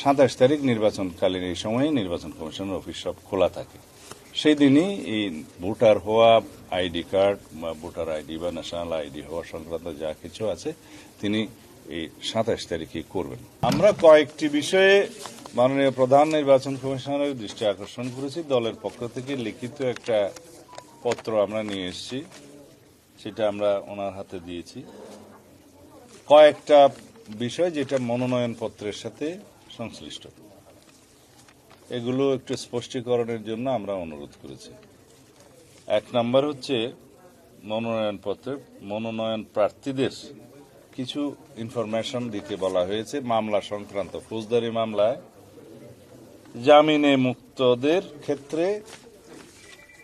27 তারিখ নির্বাচনকালীন এই সময়ে নির্বাচন কমিশনের অফিস সব খোলা থাকে। সেই দিনই এই ভোটার হওয়া, আইডি কার্ড বা ভোটার আইডি বা ন্যাশনাল আইডি হওয়া সংক্রান্ত যা কিছু আছে তিনি এই 27 তারিখেই করবেন। আমরা কয়েকটি বিষয়ে মাননীয় প্রধান নির্বাচন কমিশনারের দৃষ্টি আকর্ষণ করেছি। দলের পক্ষ থেকে লিখিত একটা পত্র আমরা নিয়ে এসেছি, সেটা আমরা ওনার হাতে দিয়েছি। কয়েকটা বিষয় যেটা মনোনয়ন পত্রের সাথে সংশ্লিষ্ট, এগুলো একটু স্পষ্টীকরণের জন্য আমরা অনুরোধ করেছি। 1 নম্বর হচ্ছে মনোনয়ন পত্রের মনোনয়ন প্রার্থীদের কিছু ইনফরমেশন দিতে বলা হয়েছে। মামলা সংক্রান্ত ফৌজদারি মামলায় জামিনে মুক্তদের ক্ষেত্রে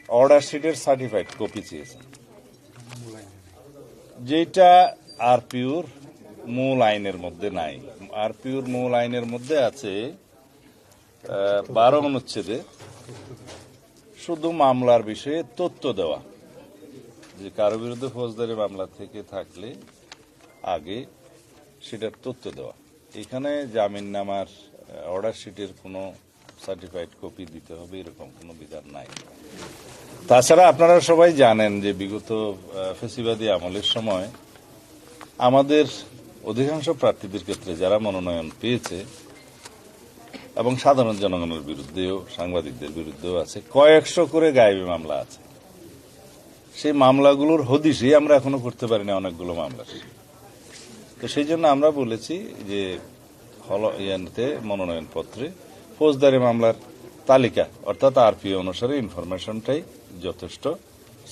অর্ডার শিটের সার্টিফাইড কপি চেয়েছেন, যেটা আরপিওর মূল আইনের মধ্যে নাই। আরপিওর মূল আইনের মধ্যে আছে 12 অনুচ্ছেদে শুধু মামলার বিষয়ে তথ্য দেওয়া, যে কারো বিরুদ্ধে ফৌজদারি মামলা থেকে থাকলে আগে সেটার তথ্য দেওয়া। এখানে জামিননামার অর্ডার শিটের কোনো সার্টিফাইড কপি দিতে হবে এরকম কোনো বিধান নাই। তাছাড়া আপনারা সবাই জানেন যে বিগত ফ্যাসিবাদী আমলের সময় আমাদের অধিকাংশ প্রার্থীদের ক্ষেত্রে যারা মনোনয়ন পেয়েছে এবং সাধারণ জনগণের বিরুদ্ধেও সাংবাদিকদের বিরুদ্ধেও আছে কয়েকশো করে গায়েবী মামলা আছে। সেই মামলাগুলোর হদিশই আমরা এখনো করতে পারি না অনেকগুলো মামলার। তো সেই জন্য আমরা বলেছি যে মনোনয়ন পত্রে ফৌজদারি মামলার তালিকা অর্থাৎ আরপিও অনুসারে ইনফরমেশনটাই যথেষ্ট,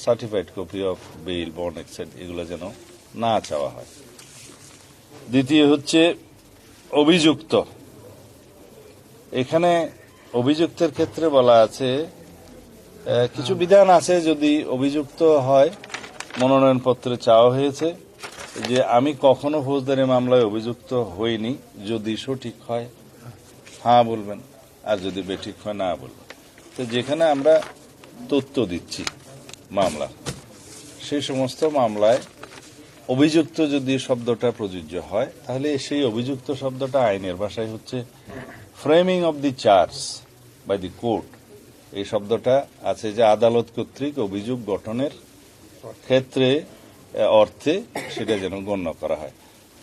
certified copy of bail, bond, এক্সেট এগুলো যেন না চাওয়া হয়। দ্বিতীয় হচ্ছে অভিযুক্ত। এখানে অভিযুক্তের ক্ষেত্রে বলা আছে কিছু বিধান আছে, যদি অভিযুক্ত হয় মনোনয়ন পত্রে চাওয়া হয়েছে যে আমি কখনো ফৌজদারি মামলায় অভিযুক্ত হইনি, যদি সঠিক হয় হ্যাঁ বলবেন, আর যদি বেঠিক হয় না বলবেন। তো যেখানে আমরা তথ্য দিচ্ছি মামলা, সেই সমস্ত মামলায় অভিযুক্ত যদি শব্দটা প্রযোজ্য হয় তাহলে সেই অভিযুক্ত শব্দটা আইনের ভাষায় হচ্ছে framing of the charge by the court. এই শব্দটা আছে যে আদালত কর্তৃক অভিযোগ গঠনের ক্ষেত্রে অর্থে সেটা যেন গণ্য করা হয়।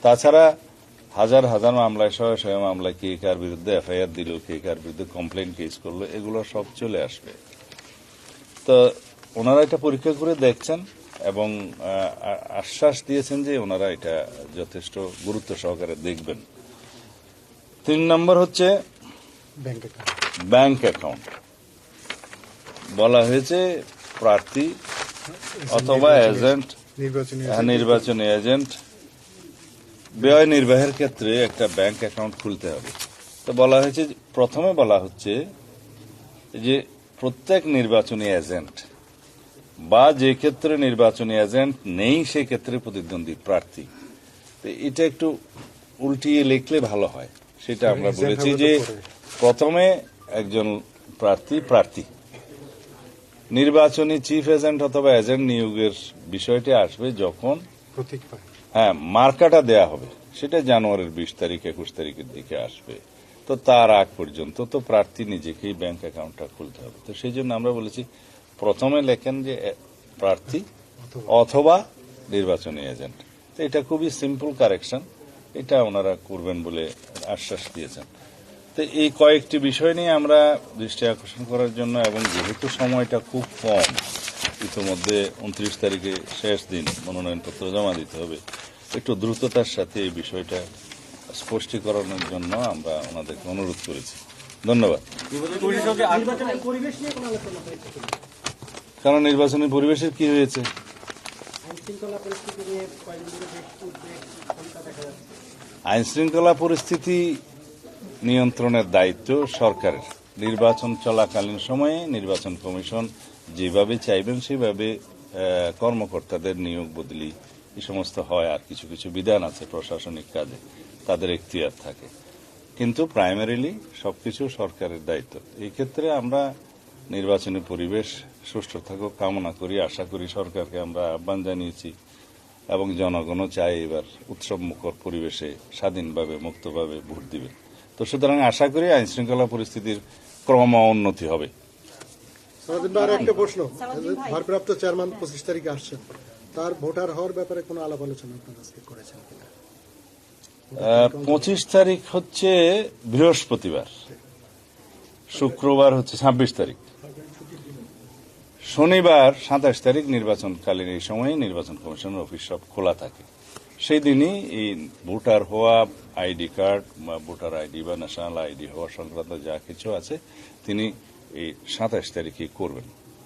তাছাড়া হাজার হাজার মামলায় শয়ে শয়ে মামলায় কে কার বিরুদ্ধে এফআইআর দিল, কে কার বিরুদ্ধে কমপ্লেন কেস করলো, এগুলো সব চলে আসবে। তো ওনারা এটা পরীক্ষা করে দেখছেন এবং আশ্বাস দিয়েছেন যে ওনারা এটা যথেষ্ট গুরুত্ব সহকারে দেখবেন। 3 নম্বর হচ্ছে ব্যাংক অ্যাকাউন্ট। বলা হয়েছে প্রার্থী অথবা এজেন্ট, নির্বাচনী এজেন্ট ব্যয় নির্বাহের ক্ষেত্রে একটা ব্যাংক অ্যাকাউন্ট খুলতে হবে। তো বলা হয়েছে, প্রথমে বলা হচ্ছে যে প্রত্যেক নির্বাচনী এজেন্ট বা যে ক্ষেত্রে নির্বাচনী এজেন্ট নেই সেই ক্ষেত্রে প্রতিদ্বন্দ্বী প্রার্থী। তো এটা একটু উল্টিয়ে লিখলে ভালো হয়। সেটা আমরা বলেছি যে প্রথমে একজন প্রার্থী নির্বাচনী চিফ এজেন্ট অথবা এজেন্ট নিয়োগের বিষয়টি আসবে যখন মার্কাটা দেয়া হবে, সেটা জানুয়ারির 20 তারিখ 21 তারিখের দিকে আসবে। তো তার আগ পর্যন্ত তো প্রার্থী নিজেকেই ব্যাংক অ্যাকাউন্টটা খুলতে হবে। তো সেই জন্য আমরা বলেছি প্রথমে লেখেন যে প্রার্থী অথবা নির্বাচনী এজেন্ট। তো এটা খুবই সিম্পল কারেকশন, এটা ওনারা করবেন বলে আশ্বাস দিয়েছেন। তো এই কয়েকটি বিষয় নিয়ে আমরা দৃষ্টি আকর্ষণ করার জন্য, এবং যেহেতু সময়টা খুব কম, ইতিমধ্যে 29 তারিখে শেষ দিন, মনোনয়নপত্র জমা দিতে হবে, একটু দ্রুততার সাথে এই বিষয়টা স্পষ্টীকরণের জন্য আমরা ওনাদেরকে অনুরোধ করেছি। ধন্যবাদ। কারণ নির্বাচনী পরিবেশের কি হয়েছে, আইন শৃঙ্খলা পরিস্থিতি নিয়ন্ত্রণের দায়িত্ব সরকারের। নির্বাচন চলাকালীন সময়ে নির্বাচন কমিশন যেভাবে চাইবেন সেভাবে কর্মকর্তাদের নিয়োগ বদলি এই সমস্ত হয়, আর কিছু কিছু বিধান আছে প্রশাসনিক কাজে, তাদের এখতিয়ার থাকে, কিন্তু প্রাইমারিলি সবকিছু সরকারের দায়িত্ব। এই ক্ষেত্রে আমরা নির্বাচনী পরিবেশ সুষ্ঠু থাকুক কামনা করি, আশা করি। সরকারকে আমরা আহ্বান জানিয়েছি এবং জনগণও চায় এবার উৎসবমুখর পরিবেশে স্বাধীনভাবে মুক্তভাবে ভোট দিবে। তো সুতরাং আশা করি আইন শৃঙ্খলা পরিস্থিতির ক্রম উন্নতি হবে। সারাদিন ভাই, আর একটা প্রশ্ন, ভারপ্রাপ্ত চেয়ারম্যান 25 তারিখে আসছেন, তার ভোটার হওয়ার ব্যাপারে কোনো আলাপ আলোচনা আপনারা আজকে করেছেন কিনা? 25 তারিখ হচ্ছে বৃহস্পতিবার, শুক্রবার হচ্ছে 26 তারিখ, শনিবার 27 তারিখ নির্বাচনকালীন এই সময়ে নির্বাচন কমিশনের অফিস সব খোলা থাকে। সেই দিনই এই ভোটার হওয়া, আইডি কার্ড বা ভোটার আইডি বা ন্যাশনাল আইডি হওয়া সংক্রান্ত যা কিছু আছে তিনি এই 27 তারিখে করবেন।